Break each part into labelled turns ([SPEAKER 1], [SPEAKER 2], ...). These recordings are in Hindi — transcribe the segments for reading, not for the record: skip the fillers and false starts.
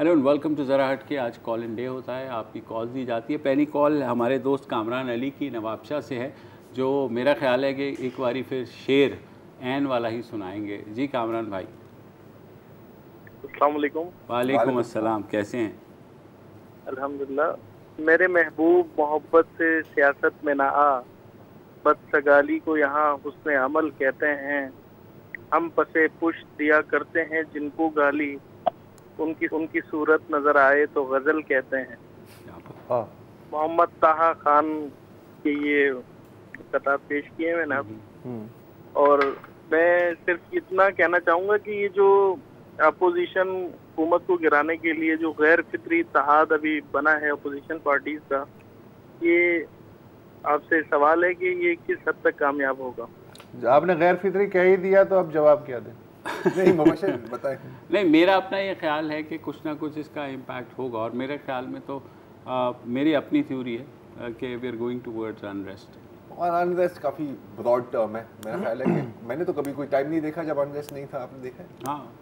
[SPEAKER 1] हेलो एंड वेलकम टू ज़रा हट के। आज कॉल इन डे होता है, आपकी कॉल दी जाती है। पहली कॉल हमारे दोस्त कामरान अली की नवाबशाह से है, जो मेरा ख्याल है कि एक बारी फिर शेर ऐन वाला ही सुनाएंगे। जी कामरान भाई।
[SPEAKER 2] अस्सलाम वालेकुम।
[SPEAKER 1] वालेकुम अस्सलाम, कैसे हैं?
[SPEAKER 2] अल्हम्दुलिल्लाह। मेरे महबूब मोहब्बत से सियासत में ना आ, बदसगाली को यहाँ हुस्न अमल कहते हैं। हम पसे पुश दिया करते हैं जिनको गाली, उनकी उनकी सूरत नजर आए तो गजल कहते हैं। मोहम्मद ताहा खान के ये किताब पेश किए मैंने अब। और मैं सिर्फ इतना कहना चाहूँगा कि ये जो अपोजिशन हुकूमत को गिराने के लिए जो गैर फितरी इत्तेहाद अभी बना है अपोजिशन पार्टीज का, ये आपसे सवाल है कि ये किस हद तक कामयाब होगा।
[SPEAKER 3] आपने गैर फितरी कह ही दिया तो अब जवाब क्या दें?
[SPEAKER 4] नहीं मुबशर बताएं।
[SPEAKER 1] नहीं, मेरा अपना ये ख्याल है कि कुछ ना कुछ इसका इम्पैक्ट होगा, और मेरे ख्याल में तो मेरी अपनी थ्योरी है कि we are going towards unrest.
[SPEAKER 4] और अनरेस्ट काफ़ी ब्रॉड टर्म है। मेरा ख्याल है कि मैंने तो कभी कोई टाइम नहीं देखा जब अनरेस्ट नहीं था। आपने देखा है?
[SPEAKER 1] हाँ,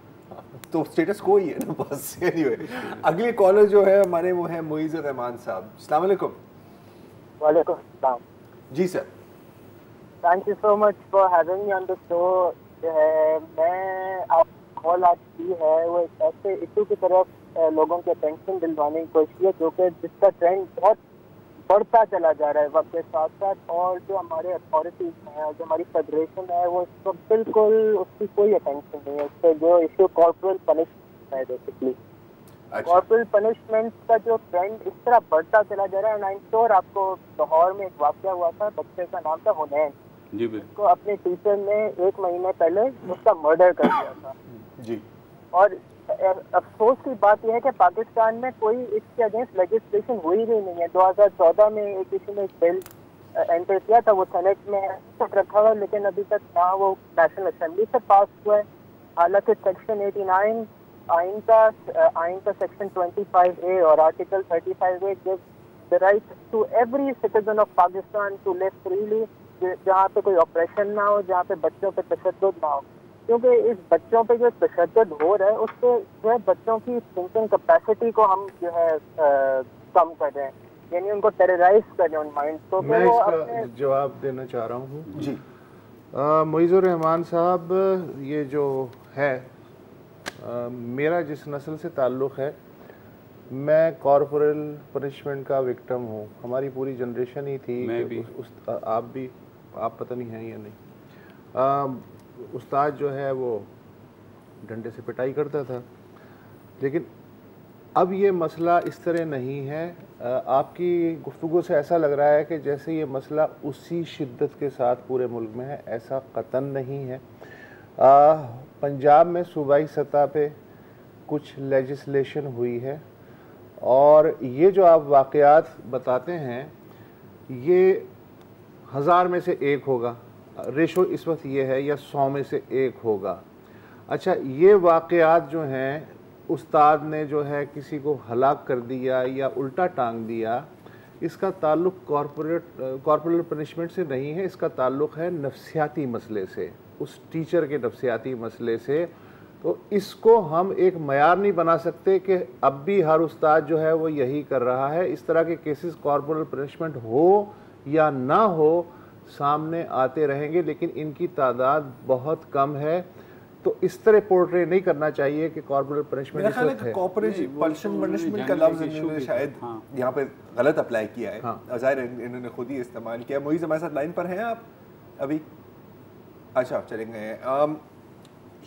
[SPEAKER 4] तो स्टेटस को ही है ना बस। एनीवे, अगले कॉलर जो है हमारे वो है मुइज़ुर रहमान साहब। अस्सलाम वालेकुम।
[SPEAKER 5] वालेकुम सलाम।
[SPEAKER 4] जी sir.
[SPEAKER 5] Thank you so much for having me on the show. मैं आप कॉल आज की है वो एक ऐसे इशू की तरफ लोगों के अटेंशन दिलवाने की कोशिश है जो कि जिसका ट्रेंड बहुत बढ़ता चला जा रहा है वक्त के साथ साथ, और जो हमारे अथॉरिटीज हैं और जो हमारी फेडरेशन है वो इसको बिल्कुल उसकी कोई अटेंशन नहीं है। उससे जो इशू कॉर्पोरल पनिशमेंट है बेसिकली, कॉर्पोरल पनिशमेंट का जो ट्रेंड इस तरह बढ़ता चला जा रहा है। एंड आई एम श्योर आपको लाहौर में एक वाक़या हुआ था, बच्चे का नाम था हुनैन, उसको अपने टीचर ने 1 महीने पहले उसका मर्डर कर दिया था
[SPEAKER 4] जी।
[SPEAKER 5] और अफसोस की बात यह है कि पाकिस्तान में कोई इसके अगेंस्ट लेजिस्लेशन हुई भी नहीं है। 2014 में एक किसी ने बिल एंटर किया था, वो सेनेट में तक रखा हुआ, लेकिन अभी तक ना वो नेशनल असेंबली से पास हुआ है। हालांकि सेक्शन 89 आइन का सेक्शन 25A और article 35A give the right to every citizen of Pakistan to live freely, जहाँ पे कोई ऑपरेशन ना हो, जहाँ पे बच्चों पे तशद्दुद ना हो। क्योंकि इस बच्चों पे जो तशद्दुद हो रहा है उससे जो है बच्चों की थिंकिंग कैपेसिटी को हम जो है कम कर रहे हैं, यानी उनको टेरराइज कर रहे हैं उन माइंड को।
[SPEAKER 3] मैं इसका जवाब देना चाह रहा हूँ
[SPEAKER 4] जी।
[SPEAKER 3] मुइज़ुर रहमान साहब, ये जो है मेरा जिस नस्ल से ताल्लुक़ है, मैं कॉर्पोरल पनिशमेंट का विक्टिम हूँ। हमारी पूरी जनरेशन ही थी।
[SPEAKER 1] मैं भी।
[SPEAKER 3] आप भी, आप पता नहीं हैं या नहीं। उस्ताद जो है वो डंडे से पिटाई करता था, लेकिन अब ये मसला इस तरह नहीं है। आपकी गुफ्तगू से ऐसा लग रहा है कि जैसे ये मसला उसी शिद्दत के साथ पूरे मुल्क में है। ऐसा कतन नहीं है। पंजाब में सूबाई सतह पे कुछ लेजिस्लेशन हुई है, और ये जो आप वाक़यात बताते हैं ये 1000 में से 1 होगा। रेशो इस वक्त ये है, या 100 में से 1 होगा। अच्छा, ये वाक़यात जो हैं, उस्ताद ने जो है किसी को हलाक कर दिया या उल्टा टांग दिया, इसका ताल्लुक़ कॉर्पोरल पनिशमेंट से नहीं है। इसका ताल्लुक़ है नफ्सियाती मसले से, उस टीचर के नफ्सियाती मसले से। तो इसको हम एक मयार नहीं बना सकते कि अब भी हर उस्ताद जो है वो यही कर रहा है। इस तरह के केसेस कॉर्पोरल पनिशमेंट हो या ना हो सामने आते रहेंगे, लेकिन इनकी तादाद बहुत कम है। तो इस तरह पोर्ट्रे नहीं करना चाहिए कि कॉर्पोरल पनिशमेंट
[SPEAKER 4] मेरा ख्याल है कि कॉर्पोरेट पनिशमेंट का लफ्ज़ इन्होंने शायद यहाँ पे गलत अप्लाई किया है। ज़ाहिर इन्होंने खुद ही इस्तेमाल किया। मुइज़ हमारे साथ लाइन पर हैं आप अभी? अच्छा, चलेंगे।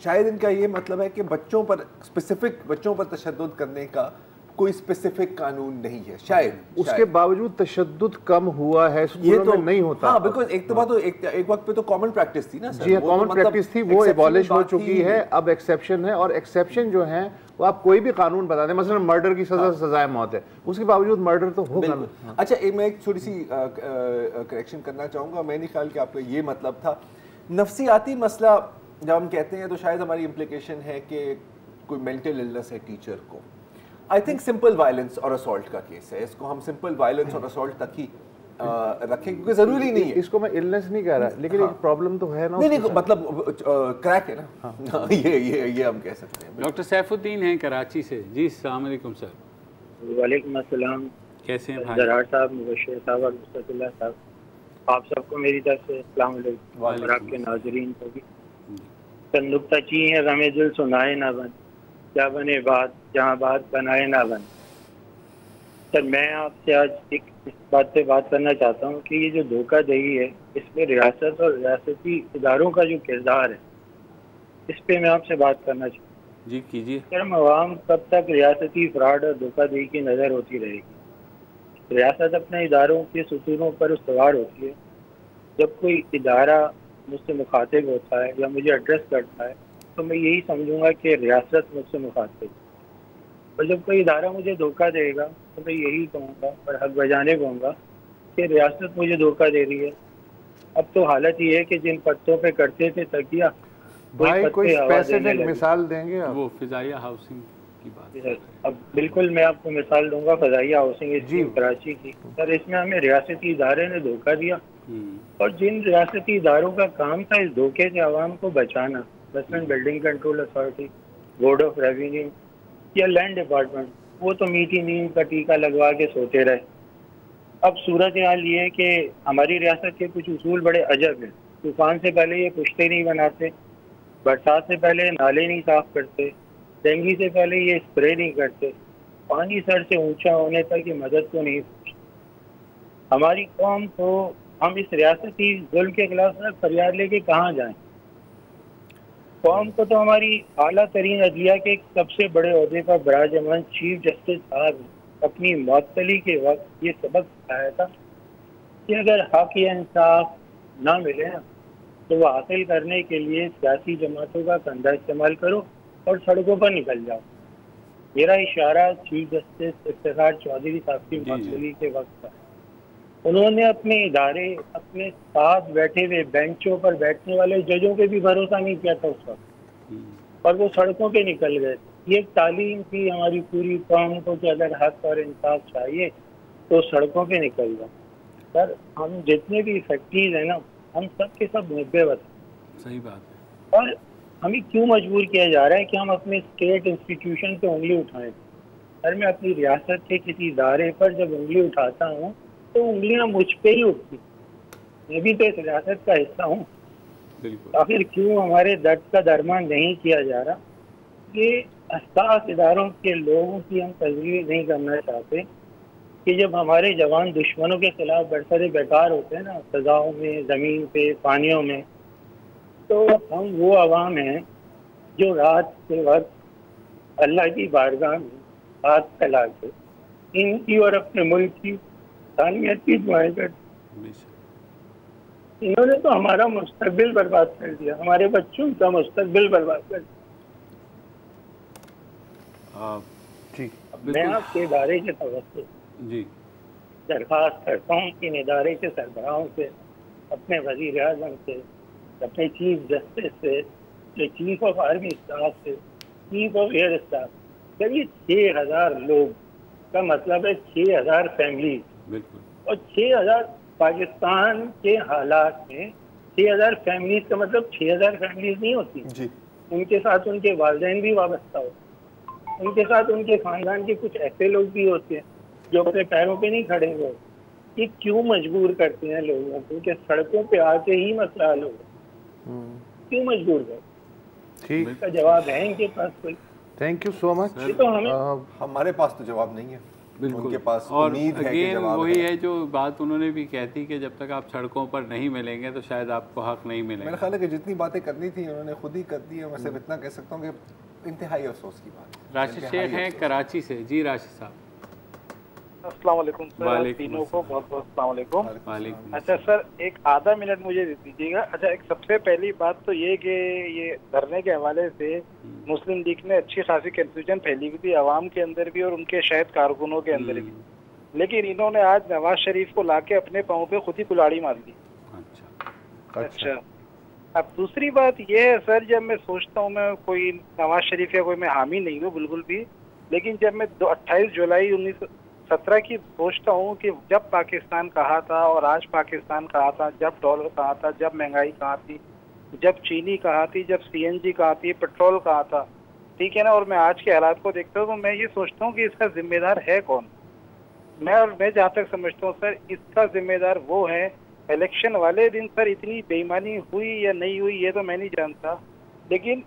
[SPEAKER 4] शायद इनका ये मतलब है कि बच्चों पर स्पेसिफिक बच्चों पर तशद्दुद करने का कोई स्पेसिफिक कानून नहीं है। शायद
[SPEAKER 3] उसके बावजूद तशद्दुद कम हुआ है,
[SPEAKER 4] ये तो
[SPEAKER 3] नहीं होता।
[SPEAKER 4] हाँ, बिल्कुल। एक तो बात तो एक वक्त पे तो कॉमन प्रैक्टिस थी ना सर।
[SPEAKER 3] जी, कॉमन प्रैक्टिस थी, वो एबॉलिश हो चुकी है। अब एक्सेप्शन है, और एक्सेप्शन जो है वो आप कोई भी कानून बता दें। मसलन मर्डर की सजाए मौत है, उसके बावजूद मर्डर तो होगा।
[SPEAKER 4] अच्छा, मैं एक थोड़ी सी करेक्शन करना चाहूँगा। मैं नहीं ख्याल कि आपका ये मतलब था। नफ्सियाती मसला जब हम कहते हैं तो शायद हमारी इम्प्लीकेशन है कि कोई मेंटल इलनेस है टीचर को। आई थिंक सिंपल वायलेंस और असॉल्ट का केस है, इसको हम सिंपल वायलेंस और असॉल्ट तक ही रखें, क्योंकि जरूरी नहीं है।
[SPEAKER 3] इसको मैं इलनेस नहीं कह रहा, लेकिन एक प्रॉब्लम तो है ना।
[SPEAKER 4] नहीं मतलब क्रैक है ना। ये हम कह सकते हैं।
[SPEAKER 1] डॉक्टर सैफुद्दीन हैं कराची से। जी अस्सलाम वालेकुम सर।
[SPEAKER 6] वालेकुम अस्सलाम।
[SPEAKER 1] कैसे हैं भाई?
[SPEAKER 6] जरार साहब, मुबश्शिर साहब और मुस्तफिल्लाह साहब, आप सबको मेरी तरफ से अस्सलाम वालेकुम और आपके नाज़रीन को भी। सर नुक्ताची है गमे दिल सुनाए ना बन, क्या बने बात जहाँ बात बनाए ना बन। सर मैं आपसे आज एक इस बात पे बात करना चाहता हूँ कि ये जो धोखाधड़ी है, इसमें रियासत और रियासती इदारों का जो किरदार है, इस पे मैं आपसे बात करना चाहता हूँ।
[SPEAKER 1] जी कीजिए।
[SPEAKER 6] सर अवाम कब तक रियासती फ्रॉड और धोखाधड़ी की नज़र होती रहेगी? रियासत अपने इदारों के सुतूनों पर सवार होती है। जब कोई इदारा मुझसे मुखातिब होता है या मुझे एड्रेस करता है तो मैं यही समझूंगा कि रियासत मुझसे मुखातिब, और जब कोई इदारा मुझे धोखा देगा तो मैं यही कहूँगा और हक बजाने कहूँगा कि रियासत मुझे धोखा दे रही है। अब तो हालत ये है कि जिन पत्तों पे करते थे तकिया,
[SPEAKER 3] भाई कोई स्पेसिफिक मिसाल देंगे आप?
[SPEAKER 1] वो फिजाइया हाउसिंग की बात।
[SPEAKER 6] अब बिल्कुल मैं आपको मिसाल दूंगा फिजाइया हाउसिंग स्कीम कराची की। सर इसमें हमें रियासती इदारे ने धोखा दिया, और जिन रियासती इदारों का काम था इस धोखे से आवाम को बचाना, मसलन building control authority, board of revenue या लैंड डिपार्टमेंट, वो तो मीठी नींद का टीका लगवा के सोते रहे। अब सूरत हाल ये है कि हमारी रियासत के कुछ उसूल बड़े अजब हैं। तूफान से पहले ये पुश्ते नहीं बनाते, बरसात से पहले नाले नहीं साफ करते, डेंगू से पहले ये स्प्रे नहीं करते, पानी सर से ऊंचा होने तक ये मदद को नहीं पूछते। हमारी कौम को हम इस रियासती जुल्म के खिलाफ फरियाद लेके कहाँ जाएं? कौम को तो हमारी आला तरीन अदलिया के सबसे बड़े अहदे पर बराजमान चीफ जस्टिस साहब अपनी मअतली के वक्त ये सबक सिखाया था कि अगर हक या इंसाफ ना मिले ना तो वह हासिल करने के लिए सियासी जमातों का कंधा इस्तेमाल करो और सड़कों पर निकल जाओ। मेरा इशारा चीफ जस्टिस इफ्तिखार चौधरी साहब की मअतली के वक्त था। उन्होंने अपने इदारे, अपने साथ बैठे हुए बेंचों पर बैठने वाले जजों पे भी भरोसा नहीं किया था उस वक्त, और वो सड़कों पे निकल गए। ये तालीम थी हमारी पूरी कौम को कि अगर हक और इंसाफ चाहिए तो सड़कों पे निकल जाओ। सर हम जितने भी फैक्ट्रीज हैं ना, हम सब के सब मुद्दे
[SPEAKER 1] सही बात है,
[SPEAKER 6] और हमें क्यों मजबूर किया जा रहा है कि हम अपने स्टेट इंस्टीट्यूशन पे उंगली उठाएं? सर मैं अपनी रियासत के किसी इदारे पर जब उंगली उठाता हूँ तो उंगलियां मुझ पे ही उठती। मैं भी तो इस रियासत का हिस्सा हूँ। आखिर क्यों हमारे दर्द का दरमान नहीं किया जा रहा? ये हसास इदारों के लोगों की हम तस्वीर नहीं करना चाहते कि जब हमारे जवान दुश्मनों के खिलाफ बरसरे बेकार होते हैं ना, सजाओं में, ज़मीन पे, पानियों में, तो हम वो अवाम हैं जो रात के वक्त अल्लाह की बारगाह में हाथ फैला के इनकी और अपने मुल्क की तानीयत की दुआएं करते। इन्होंने तो हमारा मुस्तकबिल बर्बाद कर दिया, हमारे बच्चों का मुस्तकबिल बर्बाद कर दिया। मैं आपके इदारे के तवज्जो
[SPEAKER 1] जी
[SPEAKER 6] दरख्वास्त करता हूँ कि इदारे के सरबराहों से, अपने वज़ीर आज़म से, अपने चीफ जस्टिस से, चीफ ऑफ आर्मी स्टाफ से, चीफ ऑफ एयर स्टाफ, करीब 6000 लोग का मतलब है 6000 फैमिली, और 6000 पाकिस्तान के हालात में 6000 फैमिलीज का मतलब 6000 फैमिलीज नहीं होती जी। उनके साथ उनके वालिदैन भी वाबस्ता होते, उनके साथ उनके खानदान के कुछ ऐसे लोग भी होते हैं जो अपने पैरों पे नहीं खड़े हुए। ये क्यों मजबूर करते हैं लोगों को कि सड़कों पे आके ही मसला हल होगा? क्यों मजबूर करते? ठीक, इसका जवाब है इनके पास कोई?
[SPEAKER 3] Thank you so much.
[SPEAKER 6] तो
[SPEAKER 4] हमारे पास तो जवाब नहीं है, उनके पास
[SPEAKER 1] और
[SPEAKER 4] उम्मीद है कि जवाब
[SPEAKER 1] वही है जो बात उन्होंने भी कहती कि जब तक आप सड़कों पर नहीं मिलेंगे तो शायद आपको हक नहीं मिलेगा।
[SPEAKER 4] मेरा ख्याल है कि जितनी बातें करनी थी उन्होंने खुद ही कर दी है। मैं सिर्फ इतना कह सकता हूँ कि इंतहाई अफसोस की बात।
[SPEAKER 1] राशिद शेख हैं कराची से। जी राशिद साहब।
[SPEAKER 2] अस्सलाम वालेकुम सर, तीनों को बहुत बहुत अस्सलाम वालेकुम। अच्छा सर, एक आधा मिनट मुझे दे दीजिएगा। अच्छा, एक सबसे पहली बात तो ये कि ये धरने के हवाले से मुस्लिम लीग ने अच्छी खासी कंफ्यूजन फैली हुई थी आवाम के अंदर भी और उनके शायद कारकुनों के अंदर भी, लेकिन इन्होंने आज नवाज शरीफ को लाके अपने पाँव पे खुद ही कुल्हाड़ी मार दी। अच्छा, अब दूसरी बात ये है सर, जब मैं सोचता हूँ, मैं कोई नवाज शरीफ या कोई मैं हामी नहीं हूँ बिल्कुल भी, लेकिन जब मैं 28 जुलाई
[SPEAKER 7] 2017 की सोचता हूँ कि जब पाकिस्तान कहा था और आज पाकिस्तान कहा था, जब डॉलर कहा था, जब महंगाई कहा थी, जब चीनी कहा थी, जब CNG कहा थी, पेट्रोल कहा था, ठीक है ना, और मैं आज के हालात को देखता हूँ तो मैं ये सोचता हूँ कि इसका जिम्मेदार है कौन। मैं जहाँ तक समझता हूँ सर, इसका जिम्मेदार वो है, इलेक्शन वाले दिन सर इतनी बेईमानी हुई या नहीं हुई ये तो मैं नहीं जानता, लेकिन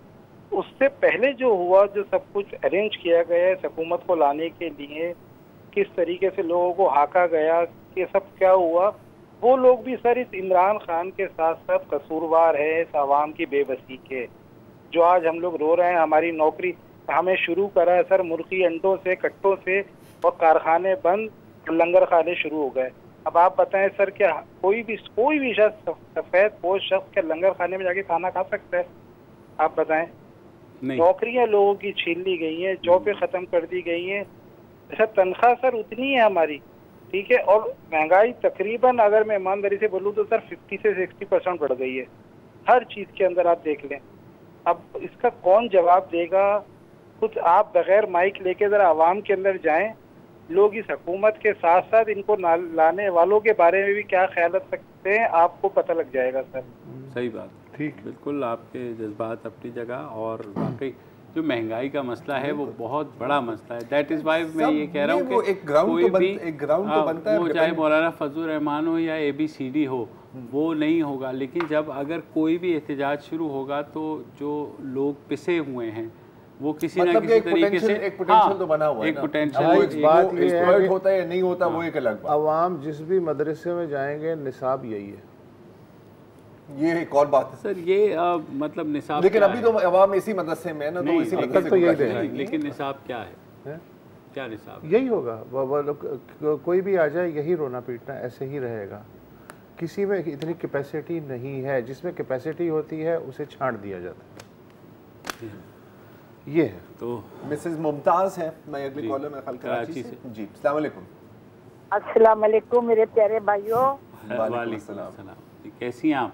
[SPEAKER 7] उससे पहले जो हुआ, जो सब कुछ अरेंज किया गया है हुकूमत को लाने के लिए, किस तरीके से लोगों को हाका गया, ये सब क्या हुआ, वो लोग भी सर इस इमरान खान के साथ साथ कसूरवार है इस आवाम की बेबसी के। जो आज हम लोग रो रहे हैं, हमारी नौकरी हमें शुरू करा है सर मुर्गी अंडों से, कट्टों से, और कारखाने बंद, लंगर खाने शुरू हो गए। अब आप बताएं सर, क्या कोई भी शख्स, सफेद पोश शख्स क्या लंगर खाने में जाके खाना खा सकता है? आप बताएं। नौकरियां लोगों की छीन ली गई हैं, जॉबें खत्म कर दी गई हैं, सर तनख्वाह सर उतनी है हमारी, ठीक है, और महंगाई तकरीबन अगर मैं ईमानदारी से बोलूँ तो सर 50 से 60% बढ़ गई है हर चीज़ के अंदर, आप देख लें। अब इसका कौन जवाब देगा? कुछ आप बगैर माइक लेके ज़रा आवाम के अंदर जाएं, लोग इस हुकूमत के साथ साथ इनको लाने वालों के बारे में भी क्या ख्याल रख सकते हैं, आपको पता लग जाएगा सर।
[SPEAKER 1] सही बात, ठीक, बिल्कुल आपके जज्बात अपनी जगह, और वाकई जो महंगाई का मसला है वो बहुत बड़ा मसला है। दैट इज़ वाई मैं ये कह रहा हूँ कि
[SPEAKER 4] एक ग्राउंड तो बनता है,
[SPEAKER 1] वो चाहे मौलाना फजल रहमान हो या ABCD हो, वो नहीं होगा। लेकिन जब अगर कोई भी एहतजाज शुरू होगा तो जो लोग पिसे हुए हैं वो किसी ना किसी तरीके से
[SPEAKER 3] एक पोटेंशियल तो बना हुआ है,
[SPEAKER 1] एक पोटेंशियल
[SPEAKER 4] होता है या नहीं होता वो एक अलग बात।
[SPEAKER 3] अवाम जिस भी मदरसे में जाएंगे निसाब यही है,
[SPEAKER 4] ये एक और बात है
[SPEAKER 1] सर, ये मतलब निसाब,
[SPEAKER 4] लेकिन अभी तो अवाम इसी मदरसे में है ना, तो इसी मदरसे
[SPEAKER 3] तो यही देगा।
[SPEAKER 1] लेकिन निसाब क्या है? क्या निसाब?
[SPEAKER 3] यही होगा, कोई भी आ जाए यही रोना पीटना ऐसे ही रहेगा। किसी में इतनी कैपेसिटी नहीं है, जिसमें कैपेसिटी होती है उसे छांट दिया जाता है, ये है।
[SPEAKER 4] तो मिसेस मुमताज है, मैं अगली कॉलर में खल कराची से जी। अस्सलाम वालेकुम।
[SPEAKER 8] अस्सलाम वालेकुम मेरे प्यारे भाइयों।
[SPEAKER 1] वालेकुम सलाम, कैसी हैं आप?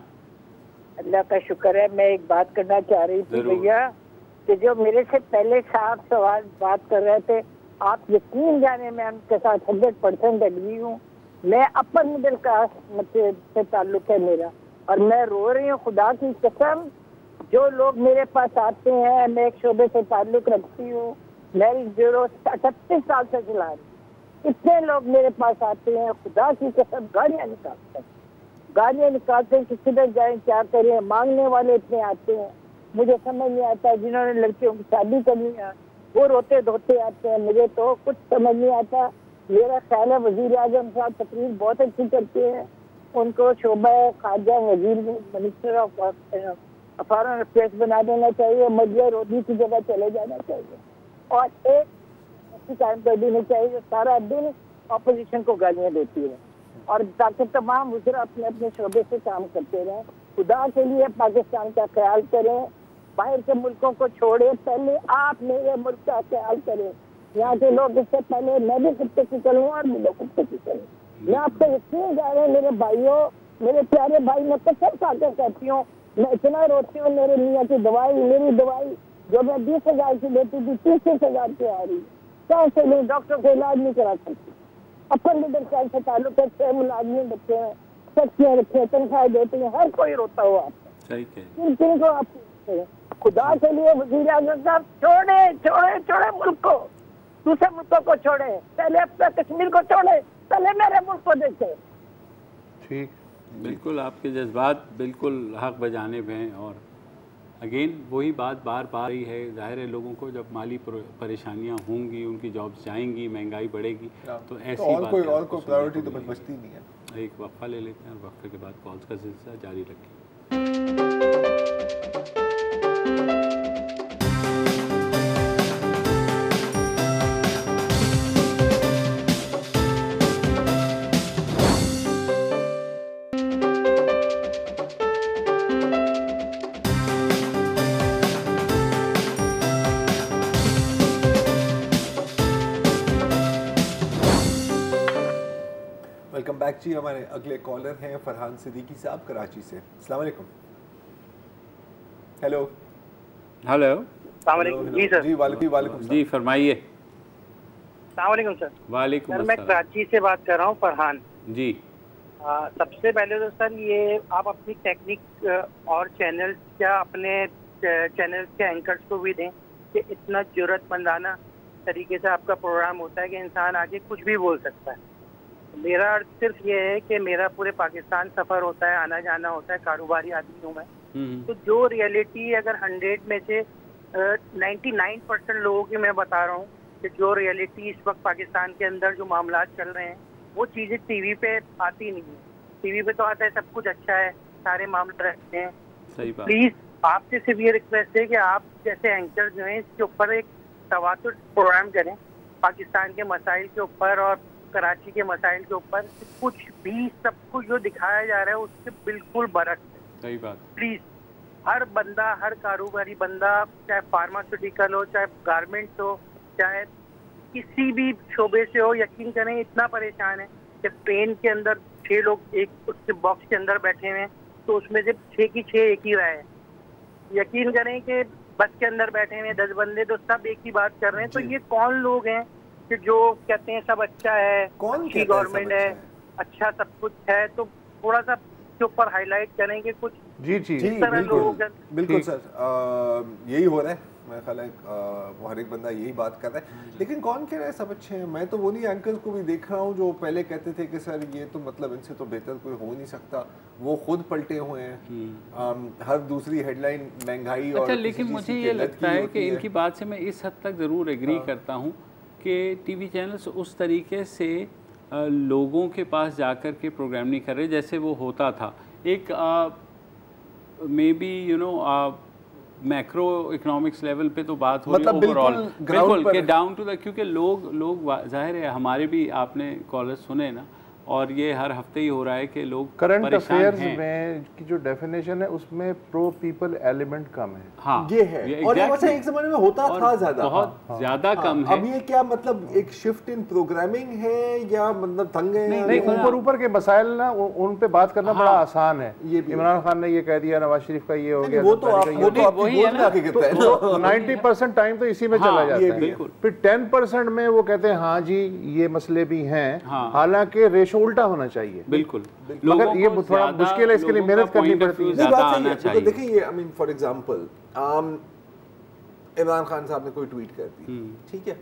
[SPEAKER 8] अल्लाह का शुक्र है। मैं एक बात करना चाह रही थी भैया, कि जो मेरे से पहले साहब सवाल बात कर रहे थे, आप यकीन जाने मैं उनके साथ 100% एग्री हूँ। मैं अपर मिडिल क्लास से ताल्लुक है मेरा, और मैं रो रही हूँ खुदा की कसम। जो लोग मेरे पास आते हैं, मैं एक शोबे से ताल्लुक रखती हूँ, मेरी ब्यूरो 38 साल से चला रही, इतने लोग मेरे पास आते हैं, खुदा की कसम गाड़ियाँ निकालते हैं, किसी तरह जाए क्या करें, मांगने वाले इतने आते हैं, मुझे समझ नहीं आता। जिन्होंने लड़कियों की शादी करनी है वो रोते धोते आते हैं, मुझे तो कुछ समझ नहीं आता। मेरा ख्याल है वजीर आजम साहब तकरीर बहुत अच्छी करते हैं, उनको शोबा खारजा वजीर मिनिस्टर ऑफ फॉरेन अफेयर्स बना देना चाहिए, मजिया रोधी की जगह चले जाना चाहिए, और एक ऐसी टाइम कर देनी चाहिए जो सारा दिन ऑपोजिशन को गालियाँ देती है, और ताकि तमाम वज़ीर अपने अपने शोबे से काम करते रहें। खुदा के लिए पाकिस्तान का ख्याल करें, बाहर के मुल्कों को छोड़े, पहले आप मेरे मुल्क का ख्याल करें। यहाँ के लोग, इससे पहले मैं भी कुत्ते की चलूँ और भी लोग कुत्ते की चलूँ। मैं आपको यकीन जा रहे हैं मेरे भाइयों, मेरे प्यारे भाई, मैं कसम खा के कहती हूँ, मैं इतना रोती हूँ। मेरे मियाँ की दवाई, मेरी दवाई जो मैं 20,000 की लेती थी 30,000 की आ रही, कहाँ से नहीं, डॉक्टर को इलाज नहीं करा सकती। अपन मिडिल क्लास से ताल्लुक है, 6 मुलाजमीन रखे हैं, सख्तियाँ रखे, तनख्वाह देते हैं, हर कोई रोता हुआ किन को आप पूछते हैं? खुदा के लिए वज़ीर आज़म साहब छोड़े मुल्क को, दूसरे मुल्कों को छोड़े, पहले अपना कश्मीर को छोड़े, पहले मेरे मुल्क को देखे।
[SPEAKER 3] ठीक,
[SPEAKER 1] बिल्कुल आपके जज्बात बिल्कुल हक बजाने पे हैं, और अगेन वही बात बार बार रही है। जाहिर है लोगों को जब माली परेशानियां होंगी, उनकी जॉब्स जाएंगी, महंगाई बढ़ेगी, तो ऐसी
[SPEAKER 4] और कोई प्रायोरिटी तो बचती नहीं है।
[SPEAKER 1] एक वक्फा ले लेते हैं और वक्फे के बाद कॉल्स का सिलसिला जारी रखें।
[SPEAKER 4] वेलकम बैक जी। हमारे अगले कॉलर हैं फरहान सिद्दीकी साहब कराची से। अस्सलाम वालेकुम। हेलो
[SPEAKER 7] जी सर।
[SPEAKER 4] जी वालेकुम
[SPEAKER 1] जी फरमाइए।
[SPEAKER 7] अस्सलाम सर।
[SPEAKER 1] वालेकुम
[SPEAKER 7] सर, मैं कराची से बात कर रहा हूँ, फरहान
[SPEAKER 1] जी।
[SPEAKER 7] सबसे पहले तो सर ये आप अपनी टेक्निक और चैनल क्या अपने चैनल के एंकर्स को भी दें कि इतना जुर्रतमंदाना तरीके से आपका प्रोग्राम होता है कि इंसान आगे कुछ भी बोल सकता है। मेरा अर्थ सिर्फ ये है कि मेरा पूरे पाकिस्तान सफ़र होता है, आना जाना होता है, कारोबारी आदमी हूँ मैं। तो जो रियलिटी अगर 100 में से 99% लोगों की मैं बता रहा हूँ कि जो रियलिटी इस वक्त पाकिस्तान के अंदर जो मामला चल रहे हैं वो चीज़ें टीवी पे आती नहीं है। टीवी पे तो आता है सब कुछ अच्छा है, सारे मामले रहते हैं।
[SPEAKER 1] सही बात।
[SPEAKER 7] प्लीज़ आपसे सिर्फ ये रिक्वेस्ट है कि आप जैसे एंकर जो हैं इसके ऊपर एक तवातुर प्रोग्राम करें पाकिस्तान के मसाइल के ऊपर और कराची के मसाइल के ऊपर। कुछ भी सब कुछ जो दिखाया जा रहा है उससे बिल्कुल बरक्स है।
[SPEAKER 1] सही बात।
[SPEAKER 7] प्लीज़ हर बंदा, हर कारोबारी बंदा, चाहे फार्मास्यूटिकल हो, चाहे गारमेंट्स हो, चाहे किसी भी शोबे से हो, यकीन करें इतना परेशान है कि ट्रेन के अंदर 6 लोग एक उसके बॉक्स के अंदर बैठे हुए हैं तो उसमें से 6 की 6 एक ही राय है। यकीन करें कि बस के अंदर बैठे हुए 10 बंदे तो सब एक ही बात कर रहे हैं। तो ये कौन लोग हैं कि जो कहते हैं सब अच्छा है,
[SPEAKER 4] कौन
[SPEAKER 7] अच्छी गवर्नमेंट है, अच्छा सब कुछ है? तो थोड़ा सा के ऊपर हाईलाइट करेंगे कुछ।
[SPEAKER 3] जी
[SPEAKER 4] बिल्कुल सर, यही हो रहा है। मेरा ख्याल है हर एक बंदा यही बात कर रहा है। लेकिन कौन कह रहा है सब अच्छे हैं? मैं तो वो नहीं एंकर्स को भी देख रहा हूँ जो पहले कहते थे कि सर ये तो मतलब इनसे तो बेहतर कोई हो नहीं सकता, वो खुद पलटे हुए हैं। हर दूसरी हेडलाइन महंगाई और
[SPEAKER 1] लेकिन मुझे ये लगता है कि इनकी बात से मैं इस हद तक ज़रूर एग्री करता हूँ कि टीवी चैनल्स उस तरीके से लोगों के पास जाकर के प्रोग्राम नहीं कर रहे जैसे वो होता था। एक may be macro economics level पे तो बात हो रही है, ओवरऑल बिल्कुल के डाउन टू द, क्योंकि लोग जाहिर है हमारे भी आपने कॉलर्स सुने ना, और ये हर हफ्ते ही हो रहा है कि लोग
[SPEAKER 3] करंट अफेयर्स में की जो डेफिनेशन है उसमें प्रो पीपल एलिमेंट कम है।
[SPEAKER 4] हाँ, ये है। और ये वैसे एक ज़माने में होता था ज़्यादा,
[SPEAKER 1] बहुत ज़्यादा कम है।
[SPEAKER 4] अब ये क्या मतलब एक शिफ्ट इन प्रोग्रामिंग है या मतलब तंग है?
[SPEAKER 3] नहीं, ऊपर के मसाइल ना उन पे बात करना बड़ा आसान है। इमरान खान ने ये कह दिया, नवाज शरीफ का ये हो गया,
[SPEAKER 4] वो तो वही है ना,
[SPEAKER 3] 90% टाइम तो इसी में चला जाता है। फिर 10% में वो कहते हैं हाँ जी ये मसले भी हैं, हालांकि रेशो उल्टा होना चाहिए।
[SPEAKER 1] बिल्कुल,
[SPEAKER 3] मगर ये थोड़ा मुश्किल है, इसके लिए मेहनत करनी पड़ती है।
[SPEAKER 4] तो देखिए, I mean for example Imran Khan साहब ने कोई ट्वीट कर दी, ठीक है,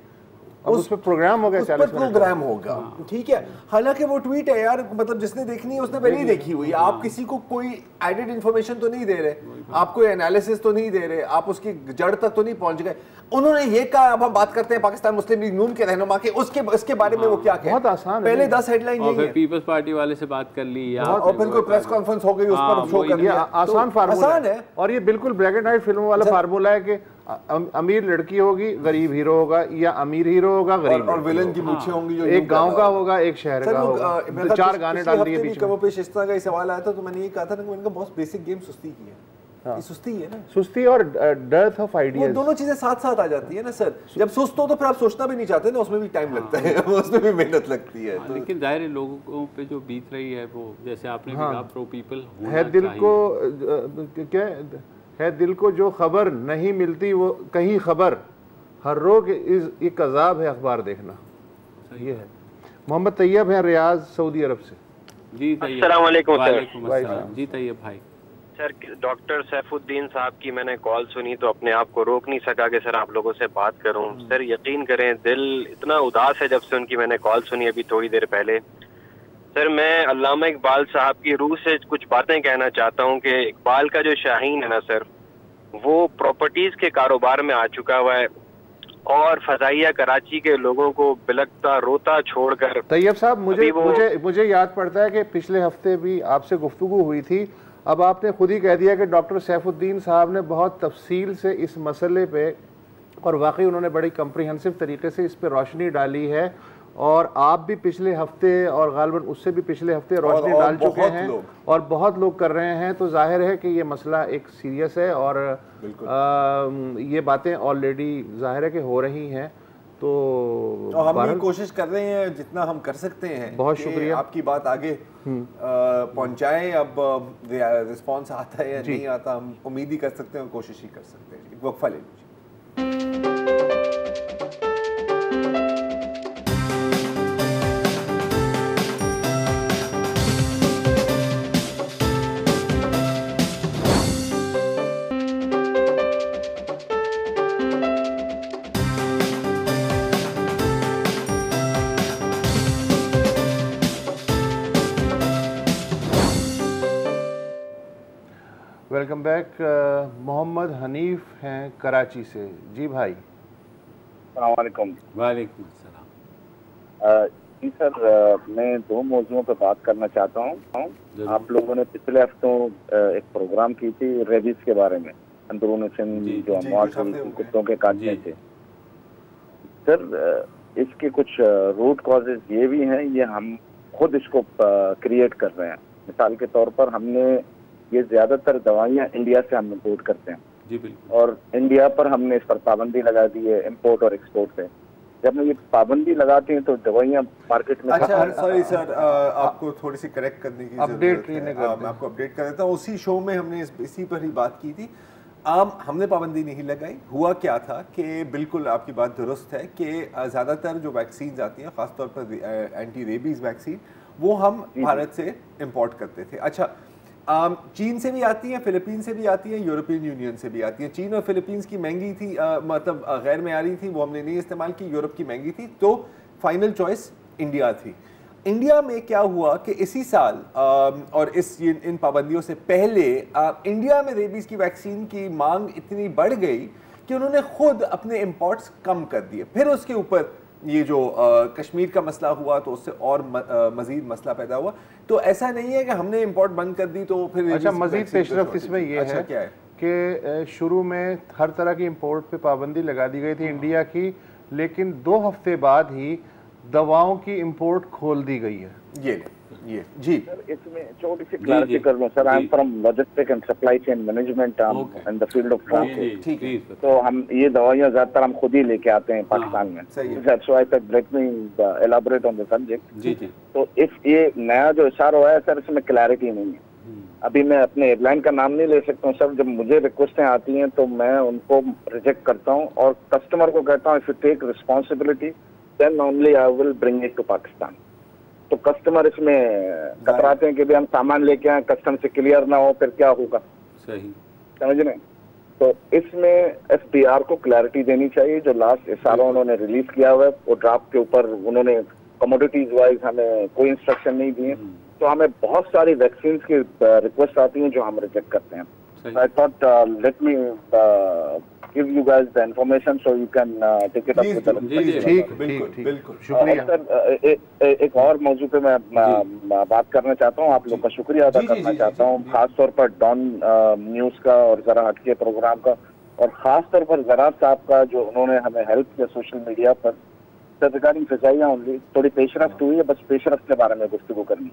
[SPEAKER 3] उस पर प्रोग्राम होगा, 40 मिनट
[SPEAKER 4] प्रोग्राम होगा, ठीक है। हालांकि वो ट्वीट है यार, मतलब जिसने देखनी है उसने पहले ही देखी हुई। आप किसी को कोई एडेड इन्फॉर्मेशन तो नहीं दे रहे, आप कोई एनालिसिस तो नहीं दे रहे, आप उसकी जड़ तक तो नहीं पहुंच गए। उन्होंने ये कहा, अब हम बात करते हैं पाकिस्तान मुस्लिम लीग नून के रहनुमा के, उसके बारे में वो क्या कहे?
[SPEAKER 3] बहुत आसान,
[SPEAKER 4] पहले 10 हेडलाइन यही है,
[SPEAKER 1] पीपल्स पार्टी वाले से बात कर ली
[SPEAKER 4] और फिर कोई प्रेस कॉन्फ्रेंस हो गई, उस पर शो कर दिया।
[SPEAKER 3] आसान फार्मूला है, और ये बिल्कुल ब्लैक एंड व्हाइट फिल्मों वाला फार्मूला है कि अमीर लड़की होगी, गरीब हीरो होगा, या अमीर हीरो होगा, गरीब,
[SPEAKER 4] और विलन की मूछें होंगी, जो
[SPEAKER 3] एक गांव का होगा, एक शहर का होगा, 4 गाने डाल दिए बीच में।
[SPEAKER 4] पेश इस तरह का सवाल आया था तो मैंने ये कहा था कि मैंने बहुत बेसिक गेम सुस्ती की है। ये सुस्ती है ना,
[SPEAKER 3] सुस्ती और डेथ ऑफ आइडियाज,
[SPEAKER 4] वो दोनों चीजें साथ साथ आ जाती है ना सर। जब सुस्त हो तो फिर आप सोचना भी नहीं चाहते ना, उसमें भी टाइम लगता है, उसमें भी मेहनत लगती है। तो
[SPEAKER 1] लेकिन जाहिर है लोगों पे जो बीत रही है वो, जैसे आपने भी कहा, प्रो पीपल
[SPEAKER 3] है। दिल को क्या है, दिल को जो खबर नहीं मिलती वो कहीं खबर, हर रोज एक अजाब है अखबार देखना। ये है। मोहम्मद तैयब है रियाज, सऊदी अरब से।
[SPEAKER 1] जी
[SPEAKER 9] अस्सलाम वालेकुम सर।
[SPEAKER 1] जी तैयब भाई।
[SPEAKER 9] सर, डॉक्टर सैफुद्दीन साहब की मैंने कॉल सुनी तो अपने आप को रोक नहीं सका कि सर आप लोगों से बात करूं। सर यकीन करें, दिल इतना उदास है जब से उनकी मैंने कॉल सुनी अभी थोड़ी देर पहले। सर मैं अल्लामा इकबाल साहब की रूह से कुछ बातें कहना चाहता हूं कि इकबाल का जो शाहीन है ना सर, वो प्रॉपर्टीज के कारोबार में आ चुका हुआ है और फजाइया कराची के लोगों को बिलकता रोता छोड़कर।
[SPEAKER 3] तैयब साहब, मुझे याद पड़ता है कि पिछले हफ्ते भी आपसे गुफ्तगू हुई थी, अब आपने खुद ही कह दिया कि डॉक्टर सैफुद्दीन साहब ने बहुत तफसील से इस मसले पे, और वाकई उन्होंने बड़ी कम्प्रिहेंसिव तरीके से इस पे रोशनी डाली है, और आप भी पिछले हफ्ते और गालिबन उससे भी पिछले हफ्ते रोशनी डाल चुके हैं, और बहुत लोग कर रहे हैं। तो जाहिर है कि ये मसला एक सीरियस है, और ये बातें ऑलरेडी जाहिर है कि हो रही हैं। तो
[SPEAKER 4] हम भी कोशिश कर रहे हैं जितना हम कर सकते हैं।
[SPEAKER 3] बहुत शुक्रिया,
[SPEAKER 4] आपकी बात आगे पहुंचाएं। अब रिस्पांस आता है या नहीं आता, हम उम्मीद ही कर सकते हैं और कोशिश ही कर सकते हैं। वक्फा ले लीजिए।
[SPEAKER 3] Welcome back. मोहम्मद हनीफ हैं कराची से। जी भाई।
[SPEAKER 10] अस्सलामुअलैकुम।
[SPEAKER 1] वालेकुम अस्सलाम।
[SPEAKER 10] जी सर, मैं 2 मौजूओं पर बात करना चाहता हूँ। आप लोगों ने पिछले हफ्तों एक प्रोग्राम की थी रेबीज के बारे में, अंदरून सिंध जो अमवात कुत्तों के काटने से। सर इसके कुछ रूट कॉजेज ये भी हैं, ये हम खुद इसको क्रिएट कर रहे हैं। मिसाल के तौर पर हमने ये ज्यादातर दवाइयाँ इंडिया से हम इम्पोर्ट करते हैं
[SPEAKER 1] जी बिल्कुल,
[SPEAKER 10] और इंडिया पर हमने इस पर पाबंदी लगा दी है इम्पोर्ट और एक्सपोर्ट पे। जब हम ये पाबंदी लगाते हैं तो दवाइयाँ मार्केट में।
[SPEAKER 4] अच्छा सॉरी सर, आपको थोड़ी सी करेक्ट करने की
[SPEAKER 3] अपडेट
[SPEAKER 4] मैं आपको अपडेट कर देता हूँ। उसी शो में हमने इसी पर ही बात की थी। हमने पाबंदी नहीं लगाई। हुआ क्या था कि बिल्कुल आपकी बात दुरुस्त है कि ज़्यादातर जो वैक्सीन आती हैं, ख़ासतौर पर एंटी रेबीज़ वैक्सीन, वो हम भारत से इम्पोर्ट करते थे। अच्छा, चीन से भी आती हैं, फिलीपींस से भी आती हैं, यूरोपियन यूनियन से भी आती हैं। चीन और फिलीपींस की महंगी थी, मतलब गैर मेयारी थी, वो हमने नहीं इस्तेमाल की। यूरोप की महंगी थी, तो फाइनल चॉइस इंडिया थी। इंडिया में क्या हुआ कि इसी साल और इन पाबंदियों से पहले इंडिया में रेबीज़ की वैक्सीन की मांग इतनी बढ़ गई कि उन्होंने खुद अपने इंपोर्ट्स कम कर दिए। फिर उसके ऊपर ये जो कश्मीर का मसला हुआ तो उससे और मजीद मसला पैदा हुआ। तो ऐसा नहीं है कि हमने इंपोर्ट बंद कर दी तो फिर।
[SPEAKER 3] अच्छा, मजीद पेशरफ्त इसमें ये है
[SPEAKER 4] क्या है
[SPEAKER 3] कि शुरू में हर तरह की इंपोर्ट पे पाबंदी लगा दी गई थी इंडिया की, लेकिन 2 हफ्ते बाद ही दवाओं की इंपोर्ट खोल दी गई है।
[SPEAKER 4] ये जी
[SPEAKER 10] सर, इसमें छोटी सी क्लैरिटी कर लूं sir. I am from logistic and supply chain management in the field of transport.
[SPEAKER 4] ठीक है,
[SPEAKER 10] तो हम ये दवाइयाँ ज्यादातर हम खुद ही लेके आते हैं पाकिस्तान में। That's why sir let me elaborate on the subject.
[SPEAKER 1] जी जी।
[SPEAKER 10] तो इस ये नया जो इशारा हुआ है सर, इसमें क्लैरिटी नहीं है। अभी मैं अपने एयरलाइन का नाम नहीं ले सकता हूँ सर। जब मुझे रिक्वेस्टें आती हैं तो मैं उनको रिजेक्ट करता हूँ और कस्टमर को कहता हूँ if you take responsibility then only I will bring it to Pakistan. तो कस्टमर इसमें कतराते हैं कि भी हम सामान लेके आए, कस्टम से क्लियर ना हो फिर क्या होगा।
[SPEAKER 1] सही
[SPEAKER 10] समझ रहे हैं? तो इसमें एफपीआर को क्लैरिटी देनी चाहिए। जो लास्ट इशारा उन्होंने रिलीज किया हुआ है वो ड्राफ्ट के ऊपर उन्होंने कमोडिटीज वाइज हमें कोई इंस्ट्रक्शन नहीं दिए। तो हमें बहुत सारी वैक्सीन की रिक्वेस्ट आती हैं जो हम रिजेक्ट करते हैं। I thought let me give you guys the information so you can take it up with the
[SPEAKER 3] ठीक
[SPEAKER 4] बिल्कुल
[SPEAKER 10] शुक्रिया सर। एक और मौजू पे मैं बात करना चाहता हूँ, आप लोग का शुक्रिया अदा करना चाहता हूँ, खास तौर पर डॉन न्यूज का और जरा हटके प्रोग्राम का, और खास तौर पर जरा साहब का जो उन्होंने हमें हेल्प किया सोशल मीडिया पर। सर रिगार्डिंग फिजाइयाँ ओनली थोड़ी पेशरफ्त हुई है, बस पेशरफ्त के बारे में गुफ्तगू करनी।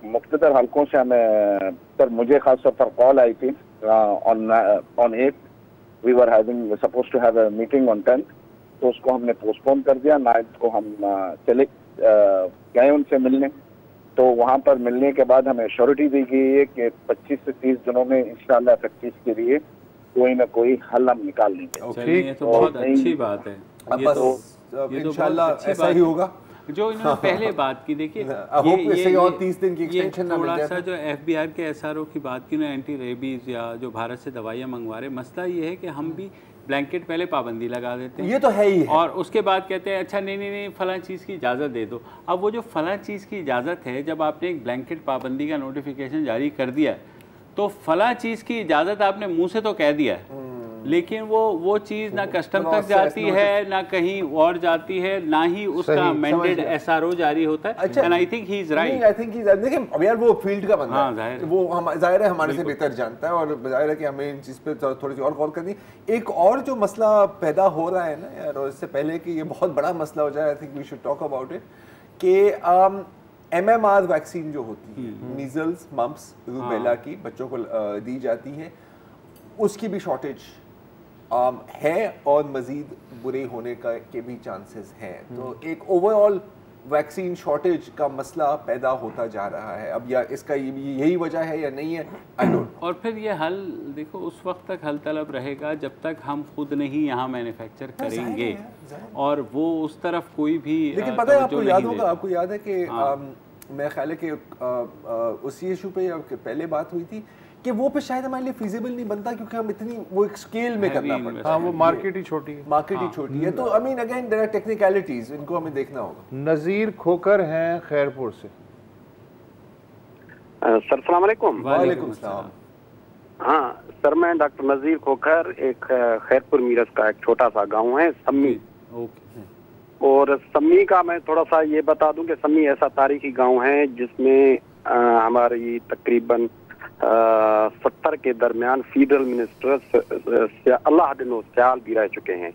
[SPEAKER 10] मुख्तलिफ हल्कों से हमें सर, मुझे खास तौर पर कॉल आई थी on 8 we were supposed to have a meeting on 10th, तो उसको हमने पोस्टपोन कर दिया। 9th को हम चले गए उनसे मिलने। तो वहाँ पर मिलने के बाद हमें श्योरिटी दी गई है कि 25 से 30 दिनों में इंशाल्लाह 25 के लिए कोई ना कोई हल हम निकाल लेंगे।
[SPEAKER 1] ठीक, ये तो बहुत अच्छी बात है। ये तो
[SPEAKER 4] इंशाल्लाह ऐसा ही होगा
[SPEAKER 1] जो इन्होंने पहले बात की। देखिए
[SPEAKER 4] ये 30 दिन की एक्सटेंशन
[SPEAKER 1] थोड़ा सा जो एफबीआर के एसआरओ की बात की ना, एंटी रेबीज या जो भारत से दवाइयाँ मंगवा रहे, मसला ये है कि हम भी ब्लैंकेट पहले पाबंदी लगा देते हैं।
[SPEAKER 4] ये तो है ही है।
[SPEAKER 1] और उसके बाद कहते हैं अच्छा नहीं फलां चीज़ की इजाज़त दे दो। अब वो जो फलां चीज़ की इजाज़त है, जब आपने एक ब्लैंकेट पाबंदी का नोटिफिकेशन जारी कर दिया है तो फलां चीज़ की इजाज़त आपने मुँह से तो कह दिया है, लेकिन वो चीज़ ना कस्टम तक जाती है, ना कहीं और जाती है, ना ही उसका अमेंडेड एसआरओ जारी होता है। And I think he is right.
[SPEAKER 4] I think he is, देखिए अब यार वो फील्ड का बंदा
[SPEAKER 1] है,
[SPEAKER 4] वो हम जाहिर है हमारे से बेहतर जानता है और जाहिर है कि हमें इन चीज़ पे थोड़ी सी और गौर करनी। एक और जो मसला पैदा हो रहा है ना यार, और इससे पहले कि ये बहुत बड़ा मसला हो जाए, I think we should talk about it कि MMR वैक्सीन जो होती है, मीजल्स मम्प्स रूबेला की बच्चों को दी जाती है, उसकी भी शॉर्टेज है और मजीद बुरे होने के भी चांसेस हैं। तो एक ओवरऑल वैक्सीन शॉर्टेज का मसला पैदा होता जा रहा है। अब या इसका यही वजह है या नहीं है, आई डोंट।
[SPEAKER 1] और फिर ये हल देखो उस वक्त तक हल तलब रहेगा जब तक हम खुद नहीं यहाँ मैन्युफैक्चर करेंगे और वो उस तरफ कोई भी।
[SPEAKER 4] लेकिन पता है आपको याद होगा, आपको याद है कि मेरा ख्याल है कि उसी इशू पे पहले बात हुई थी कि वो पे शायद हमारे लिए फिजिबल नहीं बनता क्योंकि हम इतनी वो एक स्केल में करना पड़ता है।
[SPEAKER 3] वो मार्केट ही छोटी है,
[SPEAKER 4] तो I mean again there are technicalities, इनको हमें देखना होगा।
[SPEAKER 3] नज़ीर खोकर हैं खैरपुर से।
[SPEAKER 11] सर सलाम अलैकुम।
[SPEAKER 4] वालेकुम सलाम।
[SPEAKER 11] हाँ सर, मैं डॉक्टर नज़ीर खोखर, एक खैरपुर मीरस का एक छोटा सा गांव है सम्मी। और सम्मी का मैं थोड़ा सा ये बता दूं कि सम्मी ऐसा तारीखी गांव है जिसमें हमारी तकरीबन 70 के दरमियान फेडरल मिनिस्टर अल्लाह सयाल भी रह चुके हैं।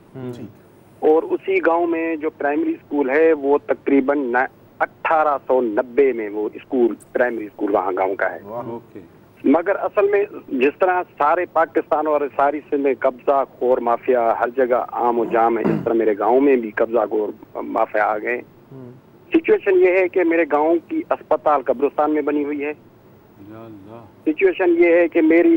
[SPEAKER 11] और उसी गांव में जो प्राइमरी स्कूल है वो तकरीबन 1890 में वो स्कूल, प्राइमरी स्कूल वहाँ गांव का है। मगर असल में जिस तरह सारे पाकिस्तान और सारी सिंध में कब्जा खोर माफिया हर जगह आम और जाम है, इस तरह मेरे गांव में भी कब्जा खोर माफिया आ गए। सिचुएशन ये है कि मेरे गांव की अस्पताल कब्रिस्तान में बनी हुई है। सिचुएशन ये है कि मेरी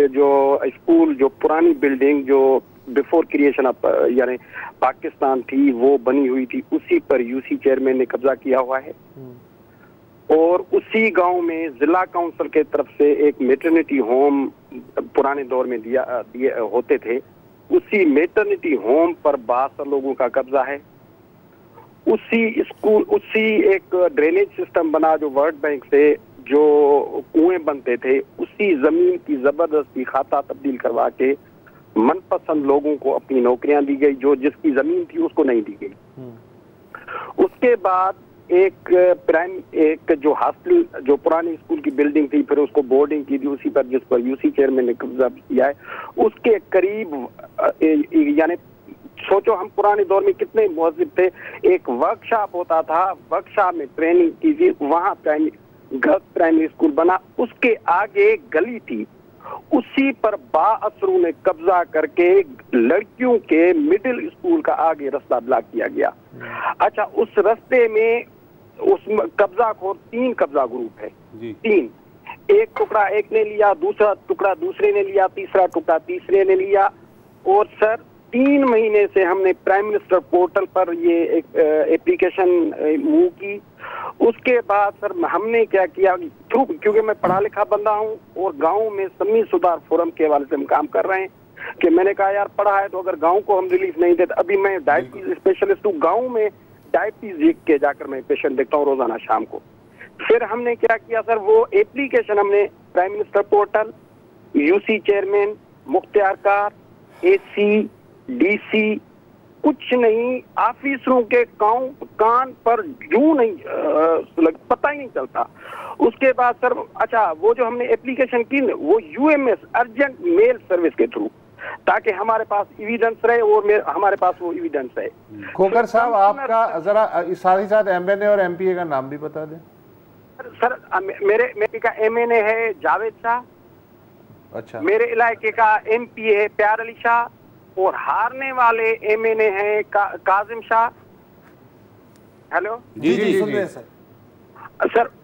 [SPEAKER 11] जो स्कूल, जो पुरानी बिल्डिंग जो बिफोर क्रिएशन ऑफ यानी पाकिस्तान थी वो बनी हुई थी, उसी पर यूसी चेयरमैन ने कब्जा किया हुआ है। और उसी गांव में जिला काउंसिल के तरफ से एक मेटर्निटी होम पुराने दौर में दिए होते थे, उसी मेटर्निटी होम पर 62 लोगों का कब्जा है। उसी स्कूल, उसी एक ड्रेनेज सिस्टम बना जो वर्ल्ड बैंक से जो कुएं बनते थे, उसी जमीन की जबरदस्ती खाता तब्दील करवा के मनपसंद लोगों को अपनी नौकरियां दी गई, जो जिसकी जमीन थी उसको नहीं दी गई। उसके बाद एक जो हॉस्टल, जो पुरानी स्कूल की बिल्डिंग थी, फिर उसको बोर्डिंग की थी उसी पर, जिस पर यूसी चेयरमैन ने कब्जा किया है। उसके करीब यानी सोचो हम पुराने दौर में कितने मुहज्जिब थे। एक वर्कशॉप होता था, वर्कशॉप में ट्रेनिंग की थी, वहाँ गर्ल्स प्राइमरी स्कूल बना, उसके आगे एक गली थी, उसी पर बाअसरों ने कब्जा करके लड़कियों के मिडिल स्कूल का आगे रास्ता ब्लॉक किया गया। अच्छा, उस रास्ते में उस कब्जा खोर 3 कब्जा ग्रुप है, 3, एक टुकड़ा एक ने लिया, दूसरा टुकड़ा दूसरे ने लिया, तीसरा टुकड़ा तीसरे ने लिया। और सर 3 महीने से हमने प्राइम मिनिस्टर पोर्टल पर ये एक एप्लीकेशन मूव की। उसके बाद सर हमने क्या किया, क्योंकि मैं पढ़ा लिखा बंदा हूँ और गांव में सम्मी सुधार फोरम के हवाले से हम काम कर रहे हैं, कि मैंने कहा यार पढ़ा है तो अगर गांव को हम रिलीफ नहीं देते, अभी मैं डायबिटीज स्पेशलिस्ट हूँ, गांव में डायबिटीज के जाकर मैं पेशेंट देखता हूँ रोजाना शाम को। फिर हमने क्या किया सर, वो एप्लीकेशन हमने prime minister portal, UC chairman, मुख्तियारकार, एसी, डीसी, कुछ नहीं, ऑफिसरों के कान पर जू नहीं पता ही नहीं चलता। उसके बाद सर अच्छा, वो जो हमने एप्लीकेशन की वो यूएमएस अर्जेंट मेल सर्विस के थ्रू, ताकि हमारे पास एविडेंस रहे और हमारे पास वो एविडेंस है।
[SPEAKER 3] खोखर साहब, आपका जरा साथ ही साथ एमएनए और एमपीए का नाम भी बता दें।
[SPEAKER 11] सर मेरे का एमएनए है जावेद शाह।
[SPEAKER 3] अच्छा।
[SPEAKER 11] मेरे इलाके का एमपीए है प्यार अली शाह, और हारने वाले एमएनए हैं काजिम शाह। हेलो
[SPEAKER 4] जी सुन रहे हैं सर।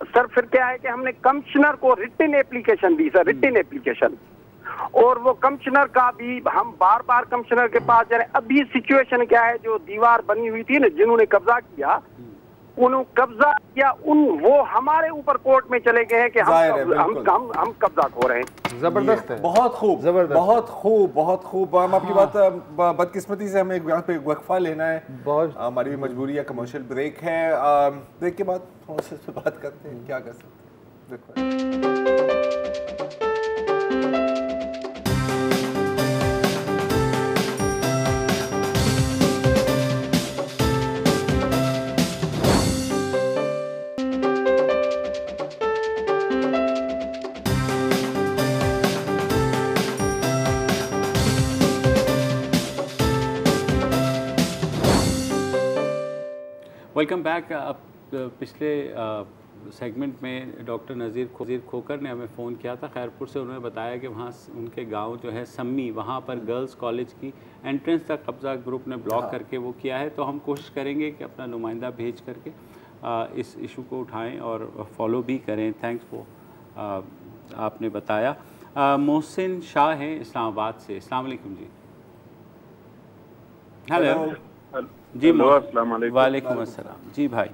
[SPEAKER 11] सर फिर क्या है कि हमने कमिश्नर को रिटन एप्लीकेशन दी सर, रिटन एप्लीकेशन, और वो कमिश्नर का भी हम बार बार कमिश्नर के पास जा रहे। अभी सिचुएशन क्या है, जो दीवार बनी हुई थी ना, जिन्होंने कब्जा किया, उन्होंने कब्जा किया, वो हमारे ऊपर कोर्ट में चले गए हैं कि हम कब्जा खो रहे हैं।
[SPEAKER 3] जबरदस्त है,
[SPEAKER 4] बहुत खूब,
[SPEAKER 3] जबरदस्त,
[SPEAKER 4] बहुत खूब, बहुत खूब। हम आपकी बात, बदकिस्मती से हमें यहाँ पे वक्फा लेना है, बहुत हमारी भी मजबूरी है, कमर्शियल ब्रेक है। ब्रेक के बाद थोड़ा सा इस पर बात करते हैं, क्या कर सकते हैं।
[SPEAKER 1] Welcome back. अब पिछले सेगमेंट में डॉक्टर नज़ीर खोकर ने हमें फ़ोन किया था खैरपुर से। उन्होंने बताया कि वहाँ उनके गांव जो है सम्मी, वहाँ पर गर्ल्स कॉलेज की एंट्रेंस तक कब्जा ग्रुप ने ब्लॉक करके वो किया है। तो हम कोशिश करेंगे कि अपना नुमाइंदा भेज करके इस इशू को उठाएं और फॉलो भी करें। थैंक्स फॉर आपने बताया। मोहसिन शाह हैं इस्लामाबाद से। अस्सलाम वालेकुम जी। हेलो जी, वालेकुम अस्सलाम जी भाई।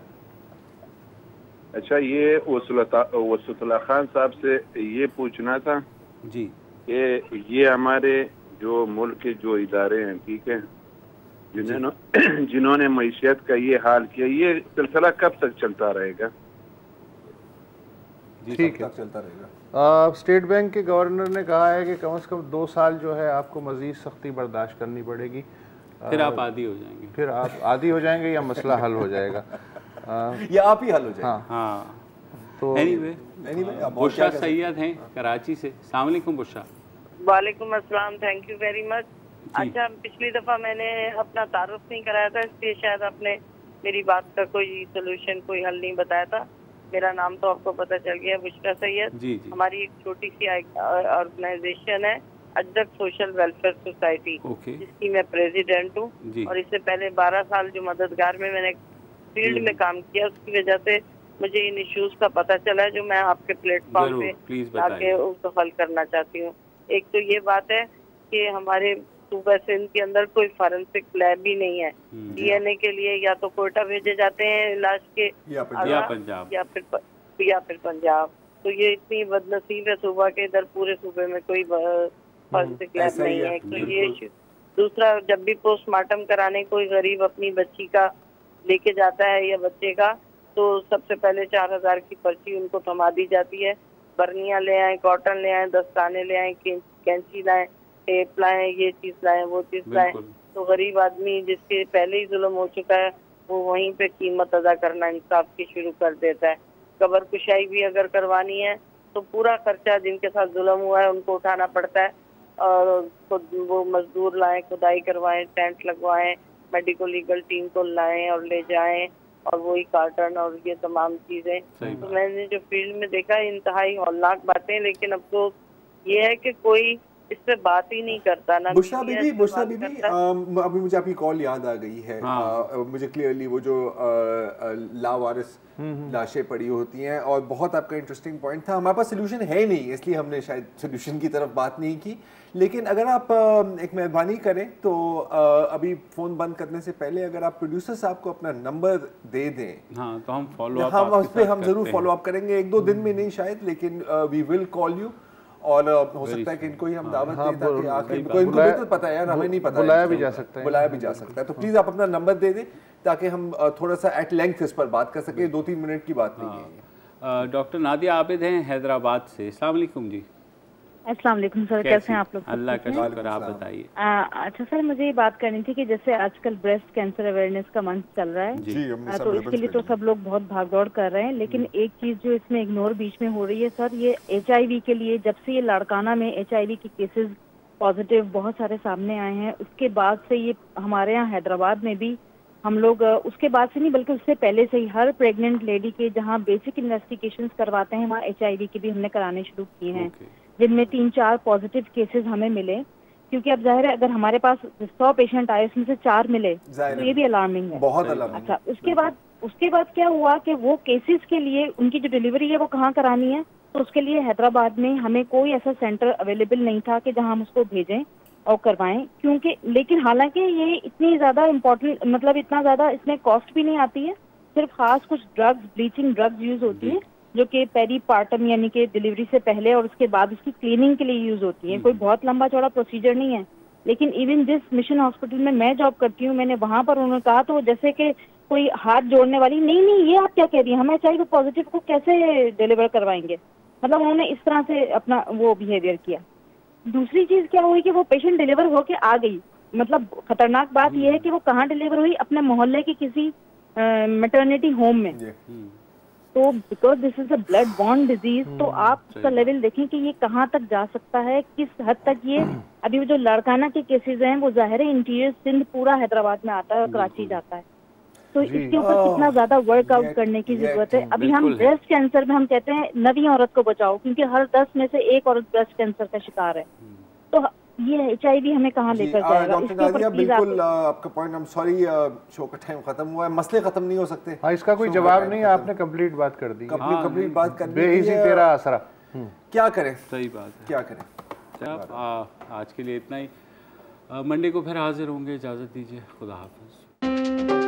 [SPEAKER 12] अच्छा, ये वसूतुल्लाह खान साहब से ये पूछना था
[SPEAKER 1] जी
[SPEAKER 12] कि ये हमारे जो मुल्क के जो इदारे हैं, ठीक है, जिन्होंने मईशत का ये हाल किया, ये सिलसिला कब तक चलता रहेगा?
[SPEAKER 3] ठीक है,
[SPEAKER 4] चलता रहेगा।
[SPEAKER 3] स्टेट बैंक के गवर्नर ने कहा है कि कम से कम 2 साल जो है आपको मजीद सख्ती बर्दाश्त करनी पड़ेगी,
[SPEAKER 1] फिर आप आदी हो जाएंगे।
[SPEAKER 3] फिर आप आदी हो जाएंगे या मसला हल हो जाएगा,
[SPEAKER 4] या आप ही हल हो जाएंगे।
[SPEAKER 1] हाँ।
[SPEAKER 3] तो
[SPEAKER 1] एनीवे बुशरा सैयद हैं कराची से। अस्सलाम वालेकुम बुशरा।
[SPEAKER 13] वालेकुम अस्सलाम, थैंक यू वेरी मच। अच्छा, पिछली दफ़ा मैंने अपना तारुफ नहीं कराया था, इसलिए शायद आपने मेरी बात का कोई सोल्यूशन, कोई हल नहीं बताया था। मेरा नाम तो आपको पता चल गया, बुशरा सैयद।
[SPEAKER 1] जी जी।
[SPEAKER 13] हमारी एक छोटी सी ऑर्गेनाइजेशन है अजदक सोशल वेलफेयर सोसाइटी, जिसकी मैं प्रेसिडेंट हूँ। और इससे पहले 12 साल जो मददगार में मैंने फील्ड में काम किया, उसकी वजह से मुझे इन इश्यूज का पता चला है, जो मैं आपके प्लेटफॉर्म पे आके उसको हल करना चाहती हूँ। एक तो ये बात है कि हमारे सूबा सिंध के अंदर कोई फॉरेंसिक लैब ही नहीं है। डीएनए के लिए या तो कोयटा भेजे जाते हैं इलाज के, या फिर पंजाब। तो ये इतनी बदनसीब है सूबा के, इधर पूरे सूबे में कोई फॉरेंसिक लैब नहीं है। तो ये दूसरा, जब भी पोस्टमार्टम कराने कोई गरीब अपनी बच्ची का लेके जाता है या बच्चे का, तो सबसे पहले 4000 की पर्ची उनको थमा दी जाती है। बर्नियाँ ले आए, कॉटन ले आए, दस्ताने ले आए, कैंची लाएं, टेप लाएं, ये चीज लाएं, वो चीज लाएं। तो गरीब आदमी जिसके पहले ही जुल्म हो चुका है, वो वहीं पे कीमत अदा करना इंसाफ की शुरू कर देता है। कबर कुशाई भी अगर करवानी है तो पूरा खर्चा जिनके साथ जुल्म हुआ है उनको उठाना पड़ता है। और वो मजदूर लाएं, खुदाई करवाएं, टेंट लगवाएं, मेडिको लीगल टीम को लाएं और ले जाएं, और वही कार्टन और ये तमाम चीजें। तो मैंने जो फील्ड में देखा, इंतहाई हौलनाक बातें, लेकिन अफसोस ये है कि कोई इस पे बात ही नहीं करता ना।
[SPEAKER 4] बुशरा बीबी, अभी मुझे आपकी कॉल याद आ गई है। मुझे क्लियरली वो जो लावारिस लाशें पड़ी होती हैं, और बहुत आपका इंटरेस्टिंग पॉइंट था। हमारे पास सोल्यूशन है नहीं, इसलिए हमने शायद सोल्यूशन की तरफ बात नहीं की। लेकिन अगर आप एक मेहरबानी करें तो अभी फ़ोन बंद करने से पहले अगर आप प्रोड्यूसर साहब को अपना नंबर दे दें,
[SPEAKER 1] तो हम फॉलो अप,
[SPEAKER 4] हम उस पर हम ज़रूर फॉलो अप करेंगे। 1-2 दिन में नहीं शायद, लेकिन वी विल कॉल यू। और हो सकता है कि इनको ही हम दावत दें, ताकि आखिर इनको बेहतर पता है यार, हमें नहीं पता,
[SPEAKER 3] बुलाया भी जा सकता है,
[SPEAKER 4] बुलाया भी जा सकता है। तो प्लीज़ आप अपना नंबर दे दें, ताकि हम थोड़ा सा एट लेंथ इस पर बात कर सकें। 2-3 मिनट की बात नहीं है।
[SPEAKER 1] डॉक्टर नादिया आबिद हैं हैदराबाद से। अस्सलाम वालेकुम जी।
[SPEAKER 14] अस्सलाम वालेकुम सर, कैसे हैं आप लोग?
[SPEAKER 1] अल्लाह का शुक्र, आप बताइए।
[SPEAKER 14] अच्छा सर, मुझे ये बात करनी थी कि जैसे आजकल ब्रेस्ट कैंसर अवेयरनेस का मंथ चल रहा है, तो इसके लिए तो सब लोग बहुत भागदौड़ कर रहे हैं, लेकिन एक चीज जो इसमें इग्नोर बीच में हो रही है सर, ये HIV के लिए, जब से ये लाड़काना में HIV के केसेस पॉजिटिव बहुत सारे सामने आए हैं, उसके बाद से ये हमारे यहाँ हैदराबाद में भी हम लोग, उसके बाद से नहीं बल्कि उससे पहले से ही, हर प्रेग्नेंट लेडी के जहाँ बेसिक इन्वेस्टिगेशंस करवाते हैं, वहाँ HIV के भी हमने कराने शुरू किए हैं, जिनमें 3-4 पॉजिटिव केसेस हमें मिले। क्योंकि अब जाहिर है अगर हमारे पास 100 पेशेंट आए उसमें से 4 मिले तो ये भी अलार्मिंग है,
[SPEAKER 4] बहुत अलार्मिंग।
[SPEAKER 14] अच्छा, उसके बाद क्या हुआ कि वो केसेस के लिए उनकी जो डिलीवरी है वो कहाँ करानी है, तो उसके लिए हैदराबाद में हमें कोई ऐसा सेंटर अवेलेबल नहीं था कि जहाँ हम उसको भेजें और करवाएं। क्योंकि लेकिन हालांकि ये इतनी ज़्यादा इम्पोर्टेंट, मतलब इतना ज़्यादा इसमें कॉस्ट भी नहीं आती है, सिर्फ खास कुछ ड्रग्स, ब्लीचिंग ड्रग्स यूज़ होती है, जो कि पेरीपार्टम यानी कि डिलीवरी से पहले और उसके बाद उसकी क्लीनिंग के लिए यूज होती है। कोई बहुत लंबा चौड़ा प्रोसीजर नहीं है। लेकिन इवन जिस मिशन हॉस्पिटल में मैं जॉब करती हूँ, मैंने वहाँ पर उन्होंने कहा तो जैसे कि कोई हाथ जोड़ने वाली, नहीं ये आप क्या कह रही हैं, हम HIV पॉजिटिव को कैसे डिलीवर करवाएंगे, मतलब उन्होंने इस तरह से अपना वो बिहेवियर किया। दूसरी चीज क्या हुई कि वो पेशेंट डिलीवर होके आ गई, मतलब खतरनाक बात यह है कि वो कहाँ डिलीवर हुई, अपने मोहल्ले के किसी मैटरनिटी होम में। तो because this is a blood borne disease, तो आप उसका लेवल देखें कि ये कहाँ तक जा सकता है, किस हद तक ये, अभी जो लाड़काना के केसेस हैं वो जाहिर है इंटीरियर सिंध पूरा हैदराबाद में आता है और कराची जाता है, तो इसके ऊपर कितना ज्यादा वर्कआउट करने की जरूरत है। अभी हम ब्रेस्ट कैंसर में हम कहते हैं नवी औरत को बचाओ, क्योंकि हर 10 में से 1 औरत ब्रेस्ट कैंसर का शिकार है। तो ये HIV हमें कहाँ लेकर जाएगा?
[SPEAKER 4] डॉक्टर नादिया, बिल्कुल आपका point, I am sorry show का टाइम खत्म हुआ है, मसले खत्म नहीं हो सकते।
[SPEAKER 3] हाँ, इसका कोई जवाब नहीं, आपने कंप्लीट बात कर दी,
[SPEAKER 4] कंप्लीट बात कर दी,
[SPEAKER 3] बेहिसी तेरा आसरा।
[SPEAKER 4] क्या करें?
[SPEAKER 1] सही बात है,
[SPEAKER 4] क्या करें?
[SPEAKER 1] आज के लिए इतना ही, मंडे को फिर हाजिर होंगे, इजाज़त दीजिए, खुदा हाफिज़।